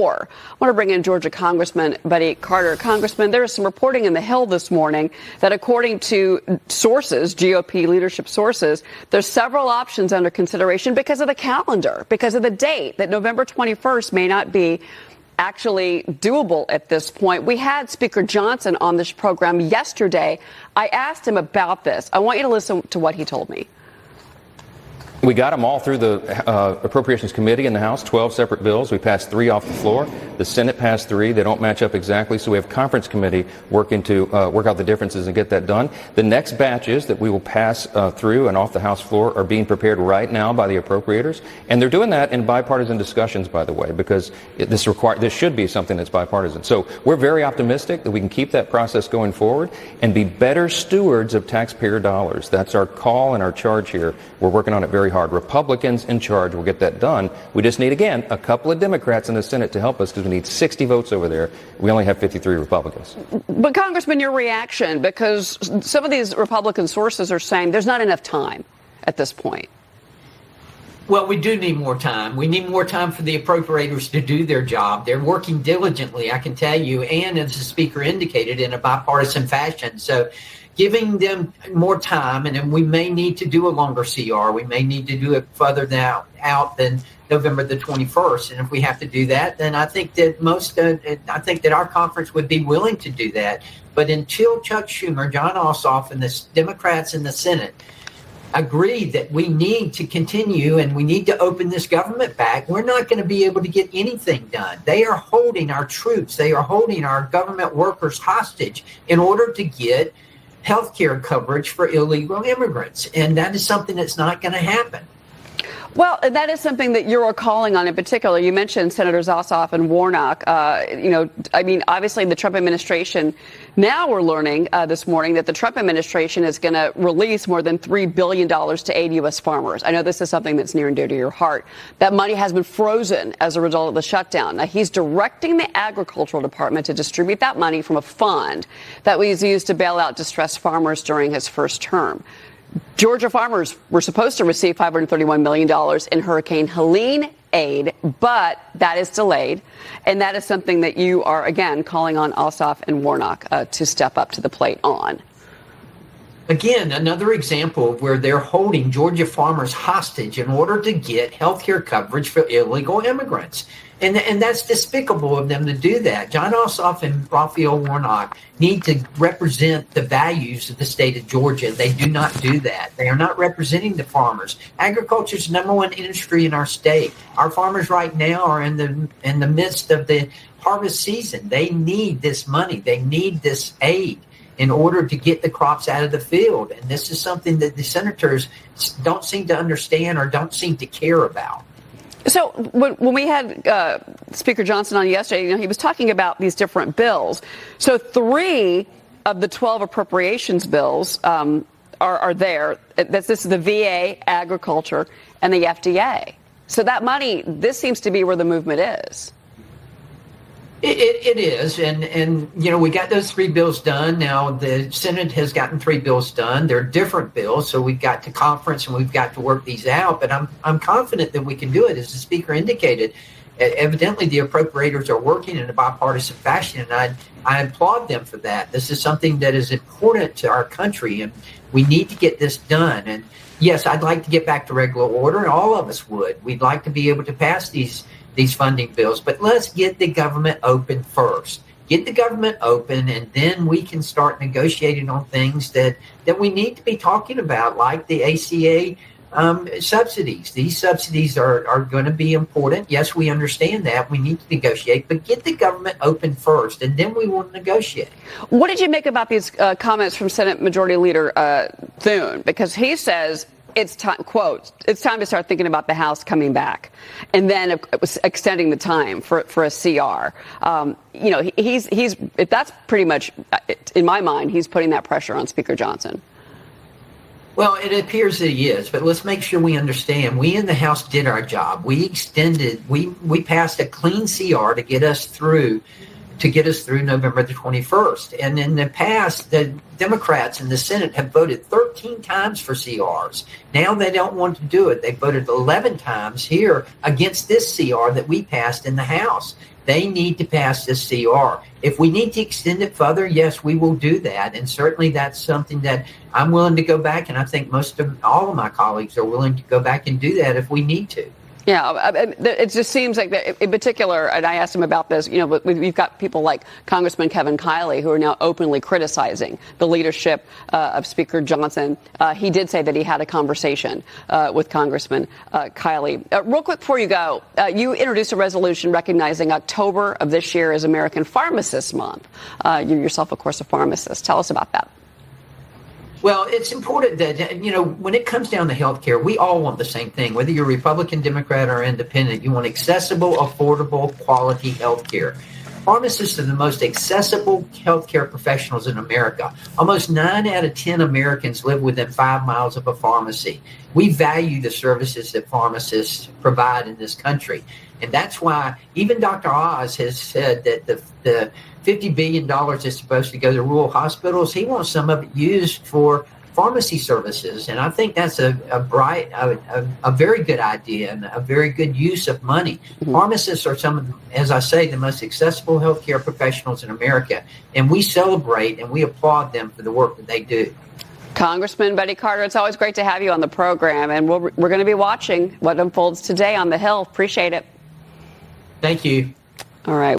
I want to bring in Georgia Congressman Buddy Carter. Congressman, there is some reporting in the Hill this morning that according to sources, GOP leadership sources, there's several options under consideration because of the calendar, because of the date, that November 21st may not be actually doable at this point. We had Speaker Johnson on this program yesterday. I asked him about this. I want you to listen to what he told me. We got them all through the Appropriations Committee in the House, 12 separate bills. We passed 3 off the floor. The Senate passed 3. They don't match up exactly, so we have Conference Committee working to work out the differences and get that done. The next batches that we will pass through and off the House floor are being prepared right now by the appropriators, and they're doing that in bipartisan discussions, by the way, because this should be something that's bipartisan. So we're very optimistic that we can keep that process going forward and be better stewards of taxpayer dollars. That's our call and our charge here. We're working on it very hard. Republicans in charge will get that done. We just need, again, a couple of Democrats in the Senate to help us because we need 60 votes over there. We only have 53 Republicans. But, Congressman, your reaction, because some of these Republican sources are saying there's not enough time at this point. Well, we do need more time. We need more time for the appropriators to do their job. They're working diligently, I can tell you, and as the Speaker indicated, in a bipartisan fashion. So giving them more time, and then we may need to do a longer CR. We may need to do it further out than November the 21st. And if we have to do that, then I think that I think that our conference would be willing to do that. But until Chuck Schumer, John Ossoff, and the Democrats in the Senate agree that we need to continue and we need to open this government back, we're not going to be able to get anything done. They are holding our troops. They are holding our government workers hostage in order to get health care coverage for illegal immigrants. And that is something that's not going to happen. Well, that is something that you're calling on in particular. You mentioned Senators Ossoff and Warnock. Obviously the Trump administration, now we're learning this morning that the Trump administration is going to release more than $3 billion to aid U.S. farmers. I know this is something that's near and dear to your heart. That money has been frozen as a result of the shutdown. Now, he's directing the Agricultural Department to distribute that money from a fund that was used to bail out distressed farmers during his first term. Georgia farmers were supposed to receive $531 million in Hurricane Helene aid, but that is delayed. And that is something that you are, again, calling on Ossoff and Warnock to step up to the plate on. Again, another example of where they're holding Georgia farmers hostage in order to get health care coverage for illegal immigrants. And that's despicable of them to do that. John Ossoff and Raphael Warnock need to represent the values of the state of Georgia. They do not do that. They are not representing the farmers. Agriculture is the number one industry in our state. Our farmers right now are in the midst of the harvest season. They need this money. They need this aid in order to get the crops out of the field. And this is something that the senators don't seem to understand or don't seem to care about. So when we had Speaker Johnson on yesterday, he was talking about these different bills. So 3 of the 12 appropriations bills are there. This is the VA, agriculture, and the FDA. So that money, this seems to be where the movement is. It is, and we got those 3 bills done. Now the Senate has gotten 3 bills done. They're different bills, so we've got to conference and we've got to work these out. But I'm confident that we can do it, as the Speaker indicated. Evidently, the appropriators are working in a bipartisan fashion, and I applaud them for that. This is something that is important to our country, and we need to get this done. And yes, I'd like to get back to regular order, and all of us would. We'd like to be able to pass these funding bills, but let's get the government open first. Get the government open, and then we can start negotiating on things that we need to be talking about, like the ACA subsidies. These subsidies are going to be important. Yes, we understand that. We need to negotiate, but get the government open first, and then we will negotiate. What did you make about these comments from Senate Majority Leader Thune? Because he says it's time, quote, it's time to start thinking about the House coming back, and then it was extending the time for a CR. He's that's pretty much, in my mind, he's putting that pressure on Speaker Johnson. Well, it appears that he is, but let's make sure we understand. We in the House did our job. We passed a clean CR to get us through November the 21st. And in the past, the Democrats in the Senate have voted 13 times for CRs. Now they don't want to do it. They voted 11 times here against this CR that we passed in the House. They need to pass this CR. If we need to extend it further, yes, we will do that. And certainly that's something that I'm willing to go back. And I think all of my colleagues are willing to go back and do that if we need to. Yeah, it just seems like that in particular, and I asked him about this, we've got people like Congressman Kevin Kiley who are now openly criticizing the leadership of Speaker Johnson. He did say that he had a conversation with Congressman Kiley. Real quick before you go, you introduced a resolution recognizing October of this year as American Pharmacist Month. You're yourself, of course, a pharmacist. Tell us about that. Well, it's important that, when it comes down to healthcare, we all want the same thing. Whether you're Republican, Democrat, or Independent, you want accessible, affordable, quality healthcare. Pharmacists are the most accessible healthcare professionals in America. Almost 9 out of 10 Americans live within 5 miles of a pharmacy. We value the services that pharmacists provide in this country. And that's why even Dr. Oz has said that the $50 billion is supposed to go to rural hospitals. He wants some of it used for pharmacy services. And I think that's a very good idea and a very good use of money. Mm-hmm. Pharmacists are some of, as I say, the most accessible healthcare professionals in America. And we celebrate and we applaud them for the work that they do. Congressman Buddy Carter, it's always great to have you on the program. And we're going to be watching what unfolds today on the Hill. Appreciate it. Thank you. All right.